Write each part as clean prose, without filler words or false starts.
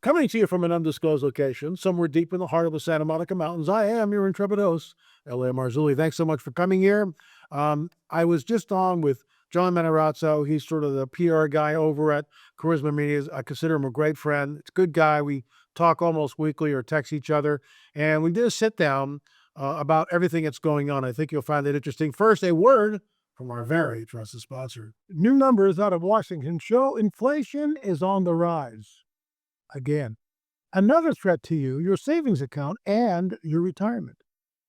Coming to you from an undisclosed location, somewhere deep in the heart of the Santa Monica Mountains, I am your intrepid host, L.A. Marzulli. Thanks so much for coming here. I was just on with John Matarazzo. He's sort of the PR guy over at Charisma Media. I consider him a great friend. It's a good guy. We talk almost weekly or text each other. And we did a sit down about everything that's going on. I think you'll find it interesting. First, a word from our very trusted sponsor. New numbers out of Washington show inflation is on the rise. Again, another threat to you, your savings account, and your retirement.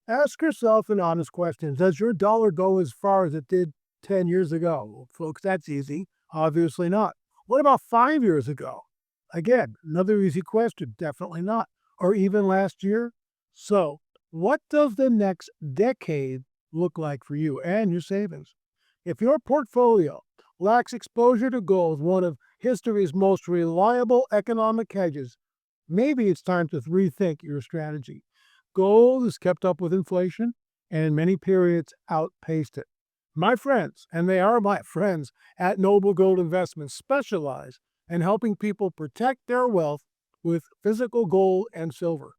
Ask yourself an honest question. Does your dollar go as far as it did 10 years ago? Well, folks, that's easy. Obviously not. What about 5 years ago? Again, another easy question. Definitely not. Or even last year? So, what does the next decade look like for you and your savings? If your portfolio lacks exposure to gold, one of history's most reliable economic hedges, maybe it's time to rethink your strategy. Gold has kept up with inflation and in many periods outpaced it. My friends, and they are my friends at Noble Gold Investments, specialize in helping people protect their wealth with physical gold and silver.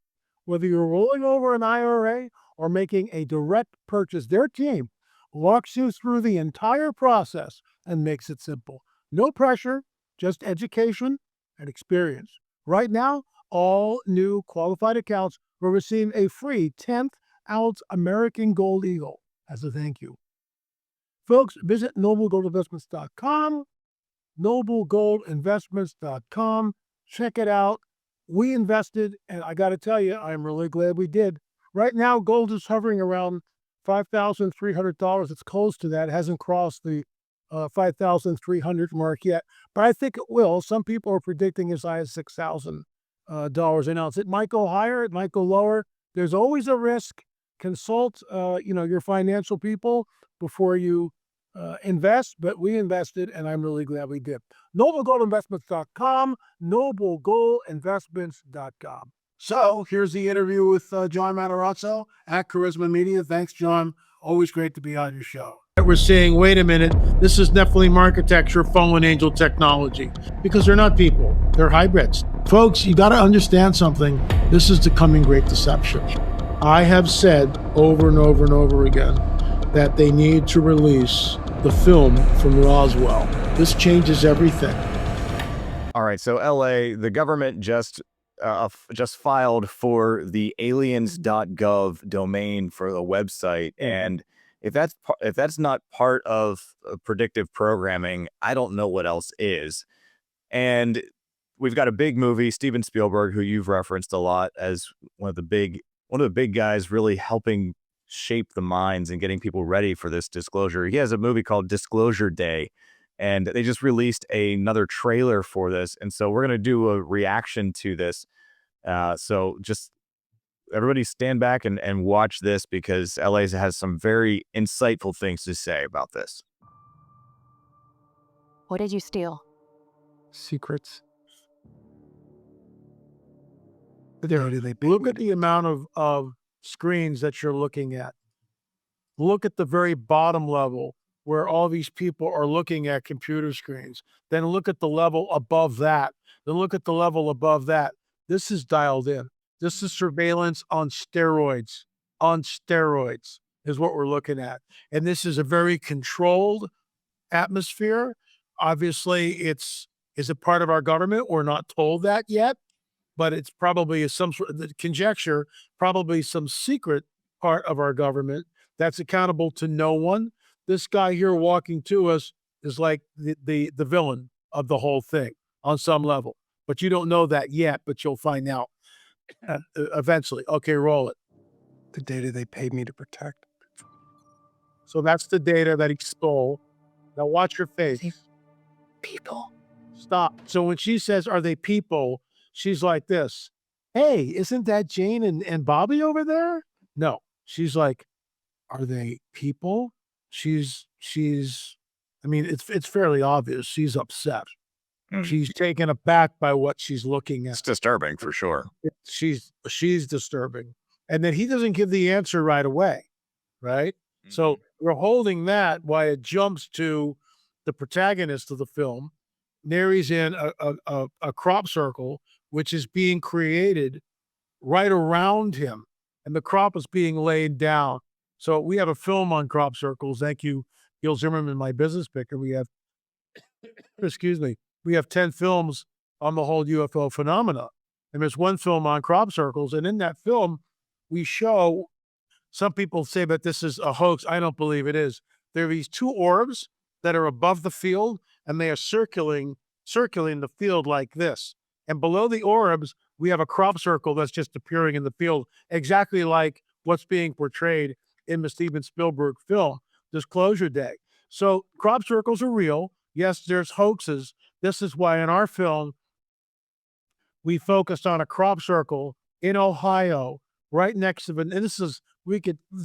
Whether you're rolling over an IRA or making a direct purchase, their team walks you through the entire process and makes it simple. No pressure, just education and experience. Right now, all new qualified accounts will receive a free 10th ounce American Gold Eagle as a thank you. Folks, visit noblegoldinvestments.com, noblegoldinvestments.com. Check it out. We invested, and I got to tell you, I'm really glad we did. Right now, gold is hovering around $5,300. It's close to that. It hasn't crossed the 5,300 mark yet, but I think it will. Some people are predicting as high as $6,000 an ounce. It might go higher. It might go lower. There's always a risk. Consult, your financial people before you invest, but we invested, and I'm really glad we did. NobleGoldInvestments.com, NobleGoldInvestments.com. So here's the interview with John Matarazzo at Charisma Media. Thanks, John. Always great to be on your show. We're saying, wait a minute, this is Nephilim architecture, fallen angel technology, because they're not people, they're hybrids. Folks, you got to understand something. This is the coming Great Deception. I have said over and over and over again that they need to release the film from Roswell. This changes everything. All right, so LA, the government just filed for the aliens.gov domain for the website, and if that's not part of predictive programming, I don't know what else is. And we've got a big movie, Steven Spielberg, who you've referenced a lot as one of the big guys really helping shape the minds and getting people ready for this disclosure. He has a movie called Disclosure Day, and they just released another trailer for this. And so we're going to do a reaction to this. So just everybody stand back and watch this, because LA has some very insightful things to say about this. What did you steal? Secrets. Look at the amount of screens that you're looking at. Look at the very bottom level where all these people are looking at computer screens. Then look at the level above that. Then look at the level above that. This is dialed in. This is surveillance on steroids. On steroids is what we're looking at. And this is a very controlled atmosphere. Obviously, is it part of our government? We're not told that yet, but it's probably some sort of conjecture, probably some secret part of our government that's accountable to no one. This guy here walking to us is like the villain of the whole thing on some level, but you don't know that yet, but you'll find out eventually. Okay, roll it. The data they paid me to protect. So that's the data that he stole. Now watch your face. People. Stop. So when she says, are they people? She's like this. Hey, isn't that Jane and Bobby over there? No. She's like, are they people? She's I mean, it's fairly obvious. She's upset. She's taken aback by what she's looking at. It's disturbing for sure. She's disturbing. And then he doesn't give the answer right away, right? So we're holding that while it jumps to the protagonist of the film, narrates in a crop circle which is being created right around him, and the crop is being laid down. So we have a film on crop circles. Thank you, Gil Zimmerman, my business picker. We have, excuse me, we have 10 films on the whole UFO phenomena. And there's one film on crop circles. And in that film, we show, some people say that this is a hoax. I don't believe it is. There are these two orbs that are above the field, and they are circling the field like this. And below the orbs, we have a crop circle that's just appearing in the field, exactly like what's being portrayed in the Steven Spielberg film, Disclosure Day. So crop circles are real. Yes, there's hoaxes. This is why in our film, we focused on a crop circle in Ohio, right next to the, and there's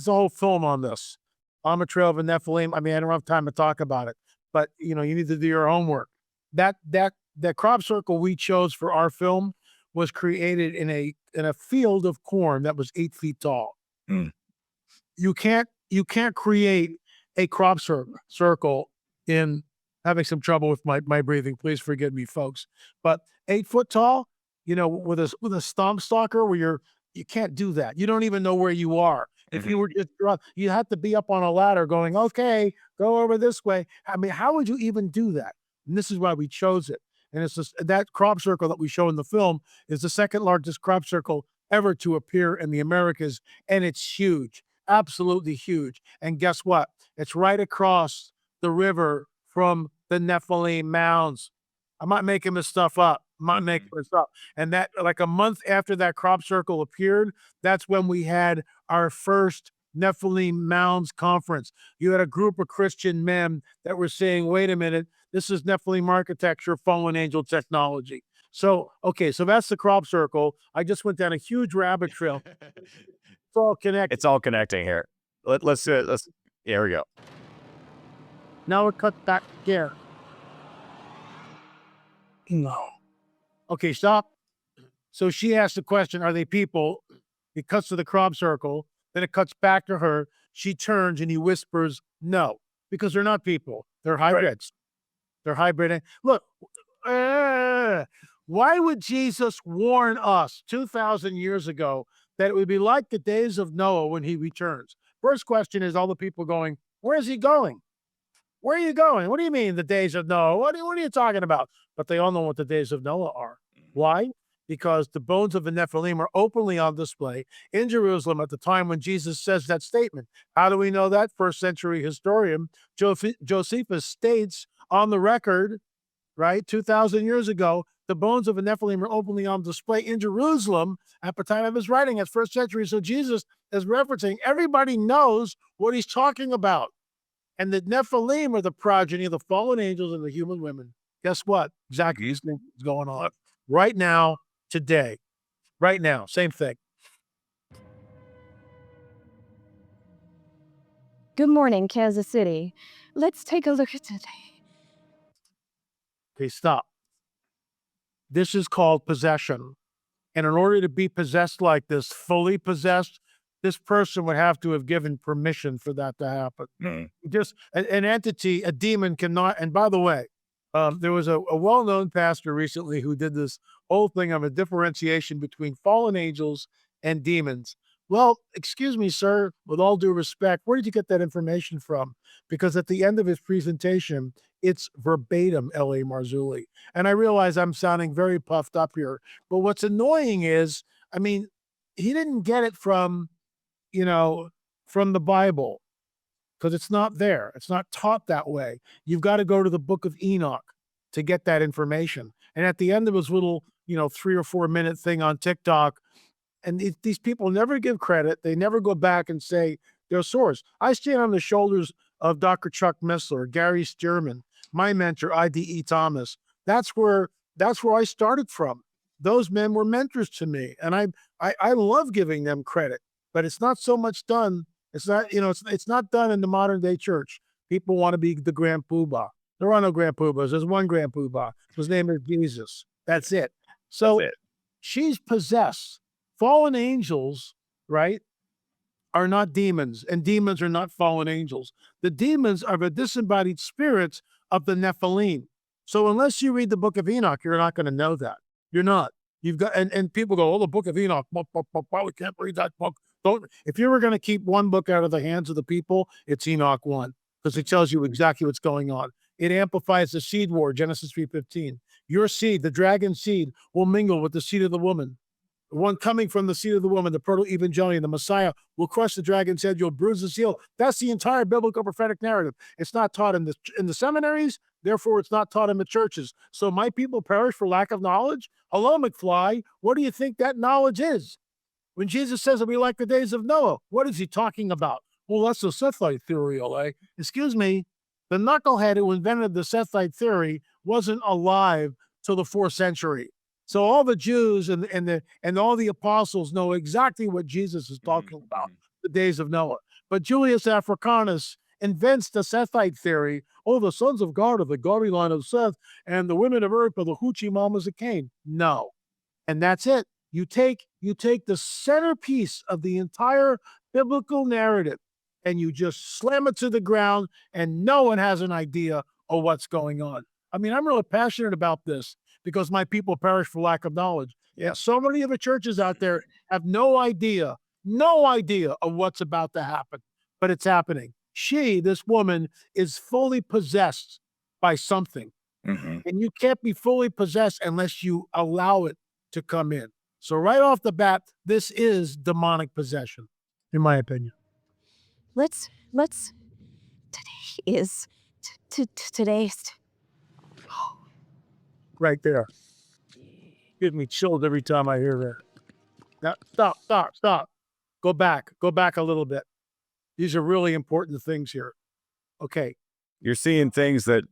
a whole film on this. On the Trail of the Nephilim. I mean, I don't have time to talk about it, but you need to do your homework. That crop circle we chose for our film was created in a field of corn that was 8 feet tall. Mm. You can't create a crop circle in, having some trouble with my breathing. Please forgive me, folks. But 8 foot tall, with a stomp stalker where you can't do that. You don't even know where you are. If you were just, you have to be up on a ladder going, okay, go over this way. I mean, how would you even do that? And this is why we chose it. And it's just, that crop circle that we show in the film is the second largest crop circle ever to appear in the Americas. And it's huge, absolutely huge. And guess what? It's right across the river from the Nephilim mounds. I'm not making this stuff up. I'm not making this up. And that, like a month after that crop circle appeared, that's when we had our first Nephilim Mounds conference. You had a group of Christian men that were saying, wait a minute, this is Nephilim architecture, fallen angel technology. So, okay, so that's the crop circle. I just went down a huge rabbit trail. It's all connected. It's all connecting here. Let's do it. Here we go. Now it cut back here. No. Okay, stop. So she asked the question, are they people? It cuts to the crop circle. Then it cuts back to her. She turns and he whispers, no, because they're not people. They're hybrids. Right. They're hybrid. Look, why would Jesus warn us 2,000 years ago that it would be like the days of Noah when he returns? First question is all the people going, where is he going? Where are you going? What do you mean the days of Noah? What are you talking about? But they all know what the days of Noah are. Why? Because the bones of the Nephilim are openly on display in Jerusalem at the time when Jesus says that statement. How do we know that? First century historian Josephus states on the record, right, 2,000 years ago, the bones of the Nephilim are openly on display in Jerusalem at the time of his writing as first century. So Jesus is referencing, everybody knows what he's talking about. And the Nephilim are the progeny of the fallen angels and the human women. Guess what? Exactly the same thing is going on right now, today. Right now, same thing. Good morning, Kansas City. Let's take a look at today. Okay, stop. This is called possession. And in order to be possessed like this, fully possessed, this person would have to have given permission for that to happen. Just an entity, a demon cannot, and by the way, there was a well-known pastor recently who did this whole thing of a differentiation between fallen angels and demons. Well, excuse me, sir, with all due respect, where did you get that information from? Because at the end of his presentation, it's verbatim L.A. Marzulli. And I realize I'm sounding very puffed up here, but what's annoying is, I mean, he didn't get it from the Bible, because it's not there. It's not taught that way. You've got to go to the book of Enoch to get that information. And at the end of his little, 3 or 4 minute thing on TikTok, and these people never give credit. They never go back and say their source. I stand on the shoulders of Dr. Chuck Missler, Gary Stearman, my mentor, I.D.E. Thomas. That's where I started from. Those men were mentors to me. And I love giving them credit. But it's not so much done. It's not, it's not done in the modern day church. People want to be the grand poobah. There are no grand poobahs. There's one grand poobah. His name is Jesus. That's it. So she's possessed. Fallen angels, right, are not demons, and demons are not fallen angels. The demons are the disembodied spirits of the Nephilim. So unless you read the book of Enoch, you're not going to know that. You're not. You've got, and people go, oh, the book of Enoch, we can't read that book. Don't, if you were going to keep one book out of the hands of the people, it's Enoch 1, because it tells you exactly what's going on. It amplifies the seed war, Genesis 3:15. Your seed, the dragon seed, will mingle with the seed of the woman. The one coming from the seed of the woman, the proto-evangelion, the Messiah, will crush the dragon's head. You'll bruise his heel. That's the entire biblical prophetic narrative. It's not taught in the seminaries. Therefore, it's not taught in the churches. So my people perish for lack of knowledge. Hello, McFly. What do you think that knowledge is? When Jesus says it'll be like the days of Noah, what is he talking about? Well, that's the Sethite theory, LA. Excuse me. The knucklehead who invented the Sethite theory wasn't alive till the 4th century. So all the Jews and all the apostles know exactly what Jesus is talking about, the days of Noah. But Julius Africanus invents the Sethite theory. Oh, the sons of God are the godly line of Seth, and the women of earth are the hoochie mamas of Cain. No. And that's it. You take the centerpiece of the entire biblical narrative and you just slam it to the ground, and no one has an idea of what's going on. I mean, I'm really passionate about this because my people perish for lack of knowledge. Yeah, so many of the churches out there have no idea of what's about to happen, but it's happening. This woman, is fully possessed by something. And you can't be fully possessed unless you allow it to come in. So right off the bat, this is demonic possession, in my opinion. Let's today is today's Right there. Gives me chills every time I hear that. Now, stop. Go back a little bit. These are really important things here. Okay. You're seeing things that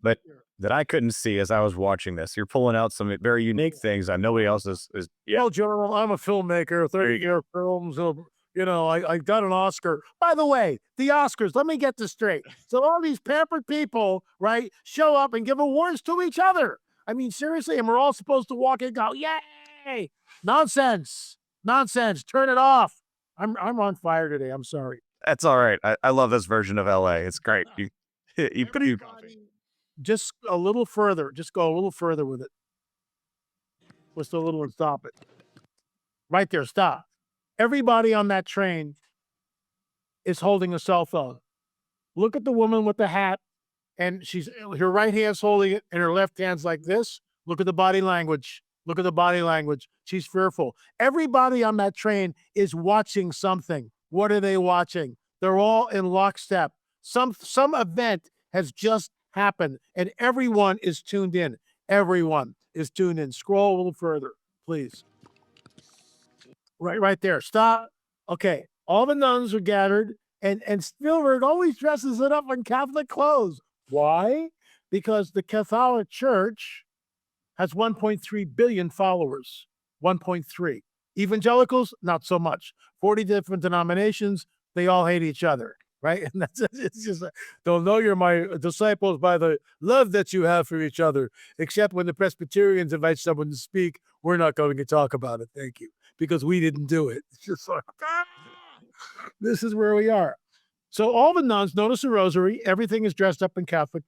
I couldn't see as I was watching this. You're pulling out some very unique things that nobody else is. Yeah. Well, General, I'm a filmmaker, 30-year films. I got an Oscar. By the way, the Oscars, let me get this straight. So all these pampered people, right, show up and give awards to each other. I mean, seriously, and we're all supposed to walk in and go, yay! Nonsense. Turn it off. I'm on fire today. I'm sorry. That's all right. I love this version of LA. It's great. You just a little further. Just go a little further with it. Just a little and stop it. Right there, stop. Everybody on that train is holding a cell phone. Look at the woman with the hat, and her right hand's holding it, and her left hand's like this. Look at the body language. She's fearful. Everybody on that train is watching something. What are they watching? They're all in lockstep. Some event has just happened, and everyone is tuned in. Scroll a little further, please. Right there. Stop. Okay. All the nuns are gathered, and Spielberg always dresses it up in Catholic clothes. Why? Because the Catholic Church has 1.3 billion followers. 1.3. Evangelicals, not so much. 40 different denominations, they all hate each other, right? And it's just, they'll know you're my disciples by the love that you have for each other, except when the Presbyterians invite someone to speak, we're not going to talk about it, thank you, because we didn't do it. It's just like, this is where we are. So all the nuns, notice the rosary, everything is dressed up in Catholic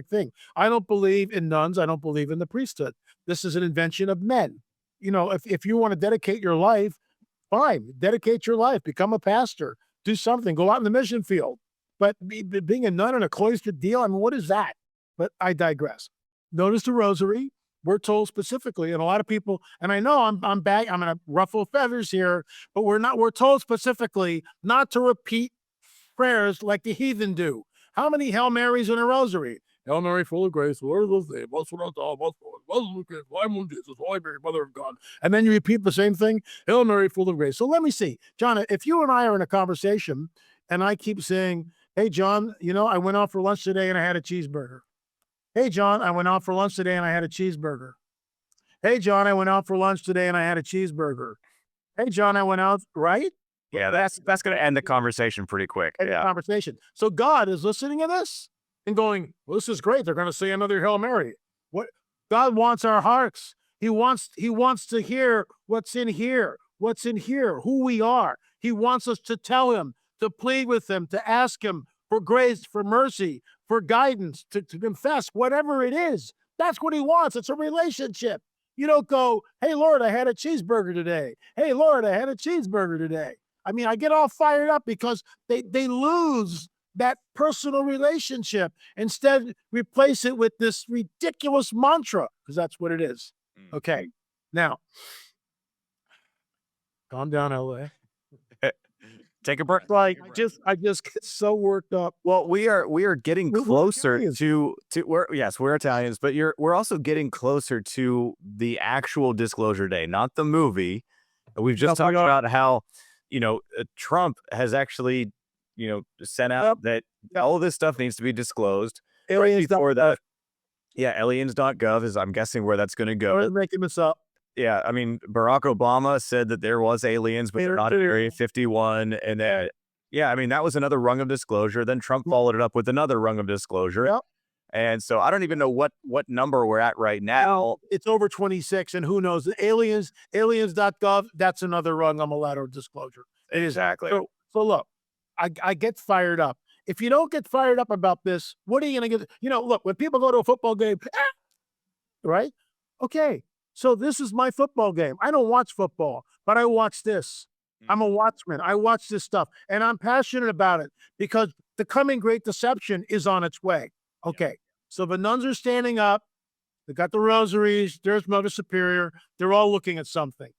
thing. I don't believe in nuns. I don't believe in the priesthood. This is an invention of men. If you want to dedicate your life, fine, dedicate your life, become a pastor, do something, go out in the mission field. But being a nun in a cloistered deal, I mean, what is that? But I digress. Notice the rosary. We're told specifically, and a lot of people, and I know I'm going to ruffle feathers here, but we're told specifically not to repeat prayers like the heathen do. How many Hail Marys in a rosary? Hail Mary, full of grace, the Lord is with thee. Blessed art thou amongst women, Jesus, Holy Mary, Mother of God. And then you repeat the same thing. Hail Mary, full of grace. So let me see, John. If you and I are in a conversation, and I keep saying, "Hey, John, I went out for lunch today and I had a cheeseburger." Hey, John, I went out for lunch today and I had a cheeseburger. Hey, John, I went out for lunch today and I had a cheeseburger. Hey, John, I went out, right? Yeah, that's going to end the conversation pretty quick. Conversation. So God is listening to this and going, well, this is great. They're going to say another Hail Mary. What God wants our hearts. He wants to hear what's in here, who we are. He wants us to tell him, to plead with him, to ask him for grace, for mercy, for guidance, to confess, whatever it is. That's what he wants. It's a relationship. You don't go, hey, Lord, I had a cheeseburger today. Hey, Lord, I had a cheeseburger today. I mean, I get all fired up because they lose that personal relationship. Instead, replace it with this ridiculous mantra, because that's what it is. Okay. Now, calm down, LA. Take a break. Like, I just get so worked up. Well, we are getting We're closer Italians. to we're Italians, but we're also getting closer to the actual disclosure day, not the movie. We've just talked about how, Trump has actually, sent out that all of this stuff needs to be disclosed. Aliens Before that, aliens.gov is, I'm guessing, where that's going to go. Don't making this up. Yeah, I mean, Barack Obama said that there was aliens, but they're not at Area 51. And then, I mean, that was another rung of disclosure. Then Trump followed it up with another rung of disclosure. Yep. And so I don't even know what number we're at right now. It's over 26, and who knows? Aliens.gov, that's another rung on the ladder of disclosure. It is. Exactly. So look, I get fired up. If you don't get fired up about this, what are you going to get? Look, when people go to a football game, right? Okay. So this is my football game. I don't watch football, but I watch this. I'm a watchman. I watch this stuff, and I'm passionate about it because the coming Great Deception is on its way. Okay. So the nuns are standing up. They got the rosaries. There's Mother Superior. They're all looking at something.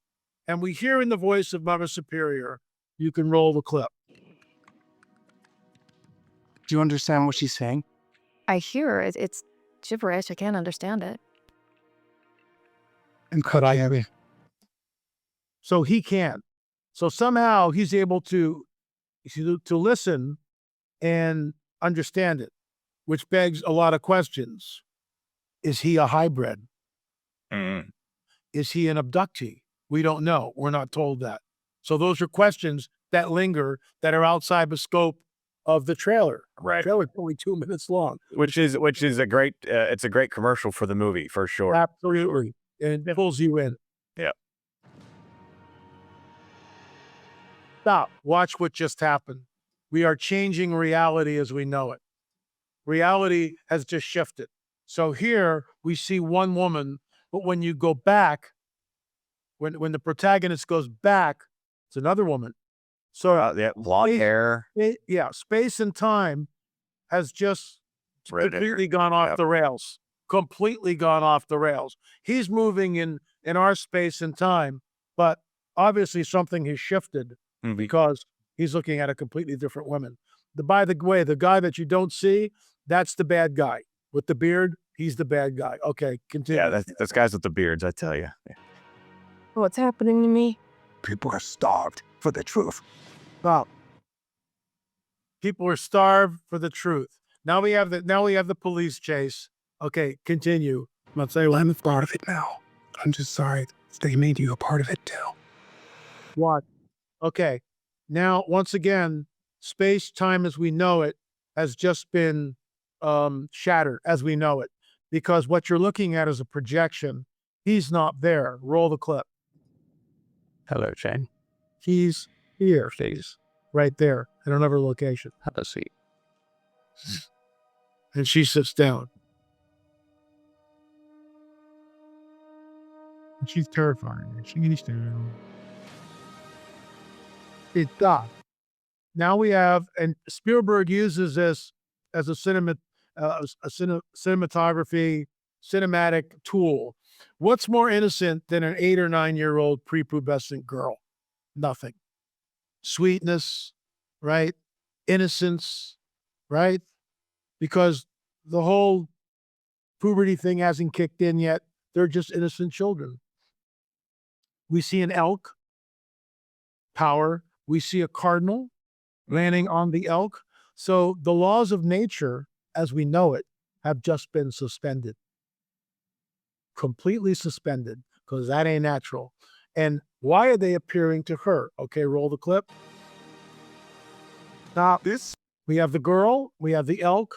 And we hear in the voice of Mother Superior, you can roll the clip. Do you understand what she's saying? I hear it. It's gibberish. I can't understand it. And could I have it? So he can. So somehow he's able to listen and understand it, which begs a lot of questions. Is he a hybrid? Is he an abductee? We don't know. We're not told that. So those are questions that linger that are outside the scope of the trailer. Right. The trailer's only 2 minutes long. Which is a great it's a great commercial for the movie, for sure. Absolutely. And it pulls you in. Yeah. Stop. Watch what just happened. We are changing reality as we know it. Reality has just shifted. So here we see one woman, but when you go back, when the protagonist goes back, it's another woman. So blonde hair. Space and time has just completely gone off the rails. Completely gone off the rails. He's moving in our space and time, but obviously something has shifted because he's looking at a completely different woman. By the way, the guy that you don't see, that's the bad guy. With the beard, he's the bad guy. Okay, continue. Yeah, that's guys with the beards, I tell you. What's happening to me? People are starved for the truth. Stop. People are starved for the truth. Now we have the police chase. Okay, continue. I'm a part of it now. I'm just sorry they made you a part of it too. What? Okay. Now, once again, space-time as we know it has just been shattered as we know it, because what you're looking at is a projection. He's not there. Roll the clip. Hello, Jane. He's here. Please. Right there at another location. Have a seat. And she sits down. And she's terrifying. She gets down. It's done. Now we have, and Spielberg uses this as a cinematography, cinematic tool. What's more innocent than an 8 or 9 year old prepubescent girl? Nothing. Sweetness, right? Innocence, right? Because the whole puberty thing hasn't kicked in yet. They're just innocent children. We see an elk, power. We see a cardinal landing on the elk. So the laws of nature, as we know it, have just been suspended. Completely suspended, because that ain't natural. And why are they appearing to her? Okay, roll the clip. Now, we have the girl, we have the elk.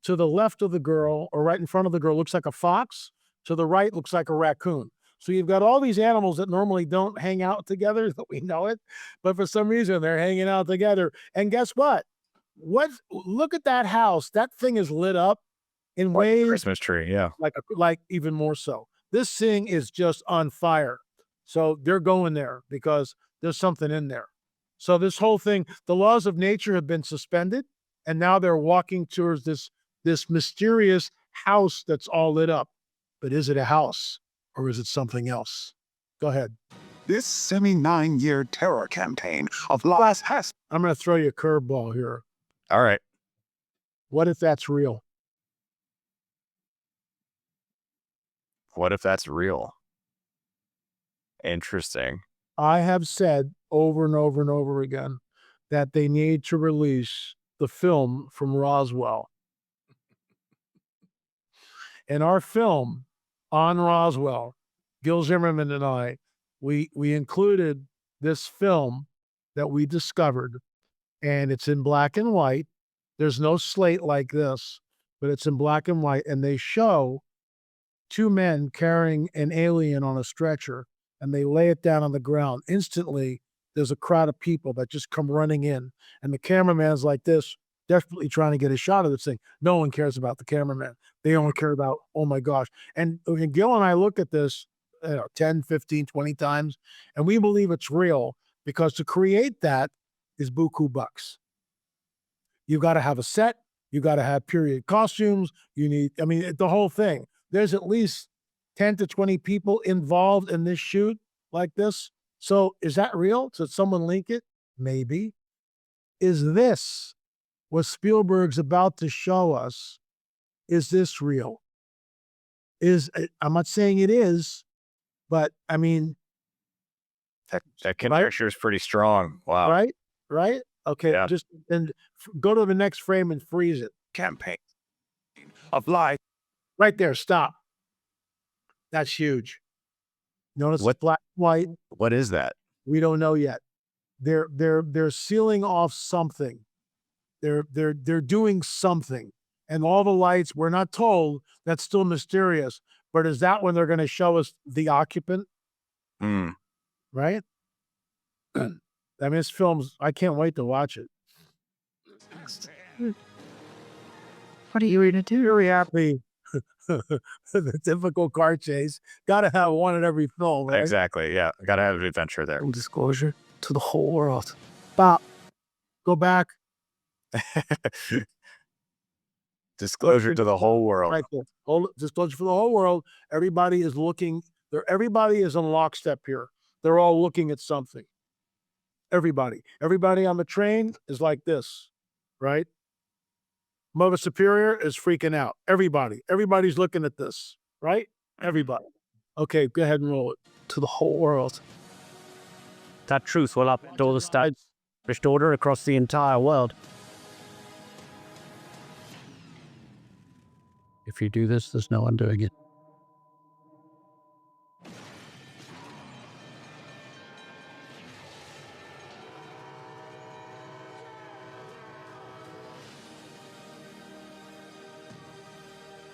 To the left of the girl, or right in front of the girl, looks like a fox. To the right, looks like a raccoon. So you've got all these animals that normally don't hang out together, that we know it, but for some reason they're hanging out together. And guess what? Look at that house. That thing is lit up in ways Christmas tree, yeah. like even more so. This thing is just on fire. So they're going there because there's something in there. So this whole thing, the laws of nature have been suspended, and now they're walking towards this mysterious house that's all lit up. But is it a house or is it something else? Go ahead. This 79-year terror campaign of lies has I'm going to throw you a curveball here. All right. What if that's real? What if that's real? Interesting. I have said over and over and over again that they need to release the film from Roswell. In our film on Roswell, Gil Zimmerman and I, we included this film that we discovered, and it's in black and white. There's no slate like this, but it's in black and white, and they show two men carrying an alien on a stretcher, and they lay it down on the ground. Instantly, there's a crowd of people that just come running in, and the cameraman's like this, desperately trying to get a shot of this thing. No one cares about the cameraman. They only care about, oh my gosh. And Gil and I look at this 10, 15, 20 times, and we believe it's real because to create that is buku bucks. You got to have a set. You got to have period costumes. You need, I mean, the whole thing. There's at least 10 to 20 people involved in this shoot like this. So is that real? Did someone link it? Maybe. Is this what Spielberg's about to show us? Is this real? I'm not saying it is, but I mean, That conjecture is pretty strong. Wow. right? Right? Okay, Yeah. just and go to the next frame and freeze it. campaign of lies. Right there, stop. That's huge. Notice What- black, white. What is that? We don't know yet. They're sealing off something. They're doing something. And all the lights, we're not told. That's still mysterious. But is that when they're going to show us the occupant? Hmm. Right? I mean, this film's, I can't wait to watch it. What are you going to do? Very happy. The typical car chase. Got to have one in every film, right? Exactly. Yeah. Gotta have an adventure there. Full disclosure to the whole world. Stop. Go back. Disclosure to the whole world. Right there. Disclosure for the whole world. Everybody is looking. Everybody is in lockstep here. They're all looking at something. Everybody on the train is like this, right? Mother Superior is freaking out. Everybody's looking at this, right? Everybody. Okay, go ahead and roll it. To the whole world. That truth will uplift all the states, order across the entire world. If you do this, there's no undoing it.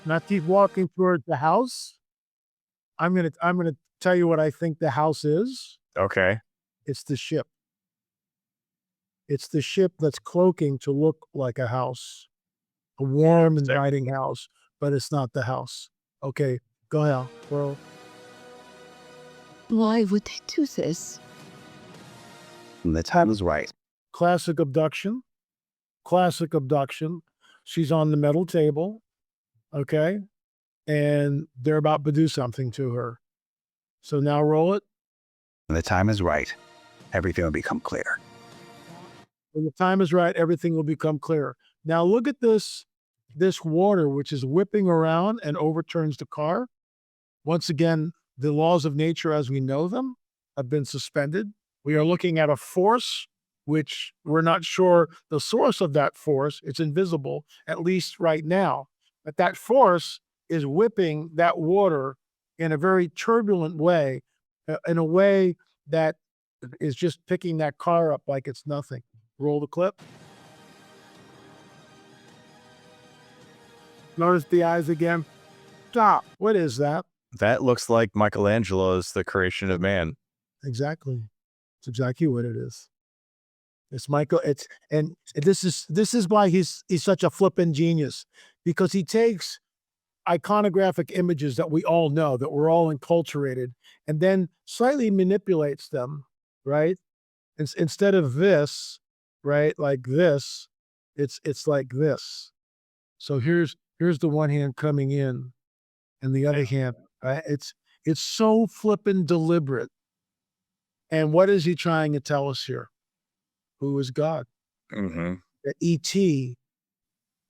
Now keep walking towards the house. I'm gonna tell you what I think the house is. Okay. It's the ship. It's the ship that's cloaking to look like a house, a warm, inviting house, but it's not the house. Okay, go ahead, bro. Why would they do this? The time is right. Classic abduction. Classic abduction. She's on the metal table. Okay. And they're about to do something to her. So now roll it. When the time is right, everything will become clear. When the time is right, everything will become clear. Now look at this water, which is whipping around and overturns the car. Once again, the laws of nature as we know them have been suspended. We are looking at a force, which we're not sure the source of that force. It's invisible, at least right now. But that force is whipping that water in a very turbulent way, in a way that is just picking that car up like it's nothing. Roll the clip. Notice the eyes again. Stop. What is that? That looks like Michelangelo's The Creation of Man. Exactly. It's exactly what it is. It's Michael. And this is why he's such a flippin' genius, because he takes iconographic images that we all know, that we're all enculturated, and then slightly manipulates them, right? Instead of this, right, like this, it's like this. So here's the one hand coming in, and the other hand, right? It's so flippin' deliberate. And what is he trying to tell us here? Who is God? Mm-hmm. That ET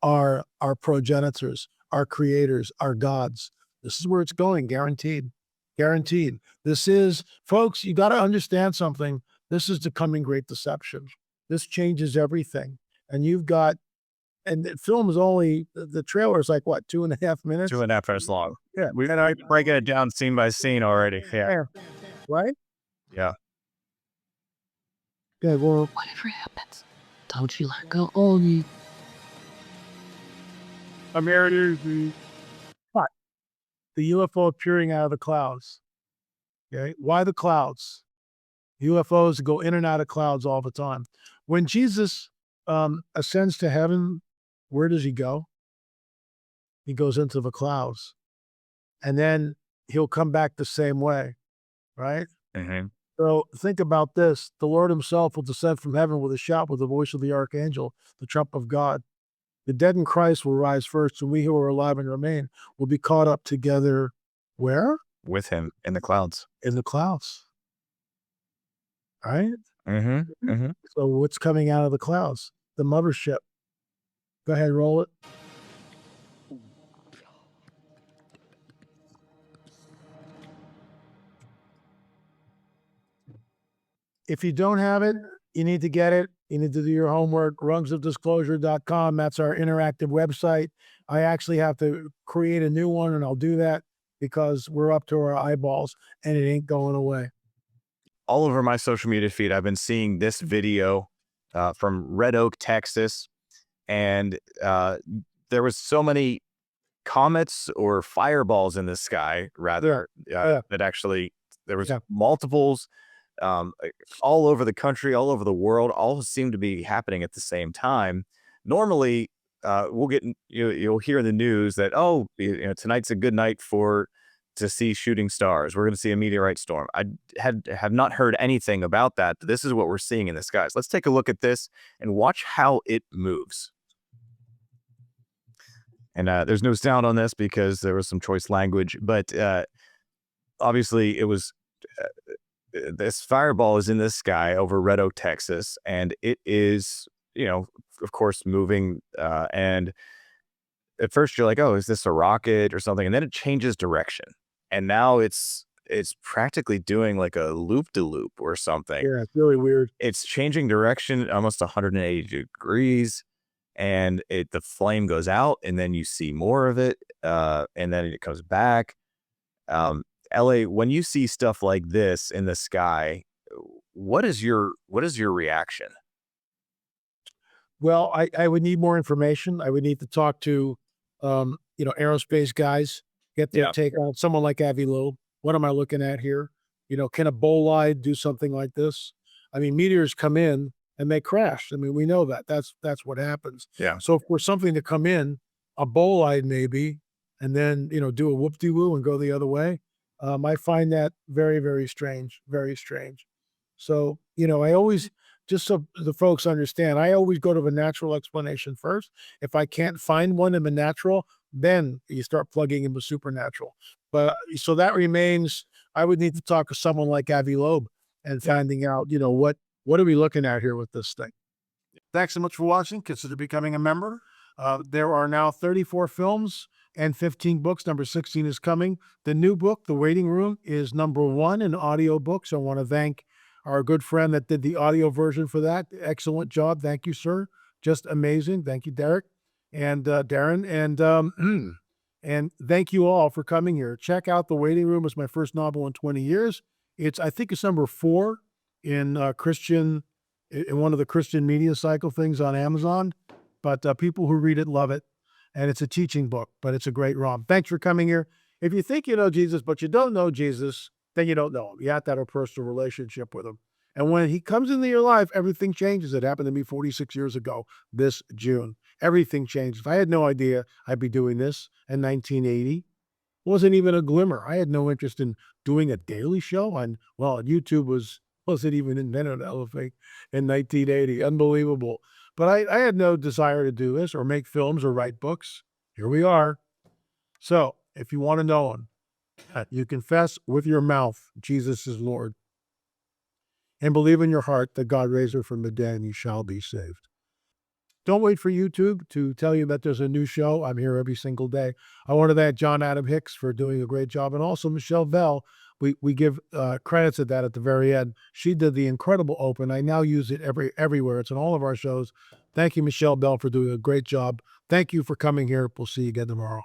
are our progenitors, our creators, our gods. This is where it's going, guaranteed. Guaranteed. This is, folks, you got to understand something. This is the coming great deception. This changes everything. And you've got, and the film is only, the trailer is like, what, 2.5 minutes? 2.5 minutes long. Yeah. We're gonna break it down scene by scene already. Yeah. Right? Yeah. Okay, well, Whatever happens, don't you let go of me. but the UFO appearing out of the clouds. Okay. Why the clouds? UFOs go in and out of clouds all the time. When Jesus ascends to heaven, where does he go? He goes into the clouds. And then he'll come back the same way, right? Mm-hmm. So think about this. The Lord himself will descend from heaven with a shout, with the voice of the archangel, the trump of God. The dead in Christ will rise first, and we who are alive and remain will be caught up together where? With him in the clouds. In the clouds. Right? Mm-hmm. Mm-hmm. So what's coming out of the clouds? The mothership. Go ahead, roll it. If you don't have it, you need to get it. You need to do your homework. Rungsofdisclosure.com. That's our interactive website. I actually have to create a new one, and I'll do that because we're up to our eyeballs and it ain't going away. All over my social media feed, I've been seeing this video from Red Oak, Texas, and there was so many comets or fireballs in the sky, rather, that actually there was multiples all over the country, all over the world, all seem to be happening at the same time. Normally, we'll get you'll hear in the news that tonight's a good night to see shooting stars. We're going to see a meteorite storm. I have not heard anything about that. This is what we're seeing in the skies. Let's take a look at this and watch how it moves. And there's no sound on this because there was some choice language, but obviously it was this fireball is in the sky over Red Oak, Texas, and it is, of course, moving. And at first you're like, oh, is this a rocket or something? And then it changes direction. And now it's practically doing like a loop-de-loop or something. Yeah, it's really weird. It's changing direction almost 180 degrees, and the flame goes out, and then you see more of it, and then it comes back. LA, when you see stuff like this in the sky, what is your reaction? Well, I would need more information. I would need to talk to, aerospace guys, get their take on someone like Avi Loeb. What am I looking at here? Can a bolide do something like this? I mean, meteors come in and they crash. I mean, we know that. That's what happens. Yeah. So for something to come in, a bolide maybe, and then, do a whoop-de-woo and go the other way, I find that very, very strange, very strange. So, I always, just so the folks understand, I always go to the natural explanation first. If I can't find one in the natural, then you start plugging in the supernatural. But so that remains, I would need to talk to someone like Avi Loeb and finding out, what are we looking at here with this thing? Thanks so much for watching. Consider becoming a member. There are now 34 films and 15 books. Number 16 is coming. The new book, The Waiting Room, is number 1 in audio books. I want to thank our good friend that did the audio version for that. Excellent job. Thank you, sir. Just amazing. Thank you, Derek and Darren. And and thank you all for coming here. Check out The Waiting Room. It's my first novel in 20 years. I think it's number 4 in in one of the Christian media cycle things on Amazon. But people who read it love it. And it's a teaching book, but it's a great ROM. Thanks for coming here. If you think you know Jesus, but you don't know Jesus, then you don't know him. You have to have a personal relationship with him. And when he comes into your life, everything changes. It happened to me 46 years ago, this June. Everything changed. If I had no idea I'd be doing this in 1980, wasn't even a glimmer. I had no interest in doing a daily show on, well, YouTube wasn't even invented, I don't think, in 1980. Unbelievable. But I had no desire to do this or make films or write books. Here we are. So if you want to know him, you confess with your mouth Jesus is Lord and believe in your heart that God raised her from the dead and you shall be saved. Don't wait for YouTube to tell you that there's a new show. I'm here every single day. I want to thank John Adam Hicks for doing a great job, and also Michelle Bell. We give credits at that at the very end. She did the incredible open. I now use it everywhere. It's in all of our shows. Thank you, Michelle Bell, for doing a great job. Thank you for coming here. We'll see you again tomorrow.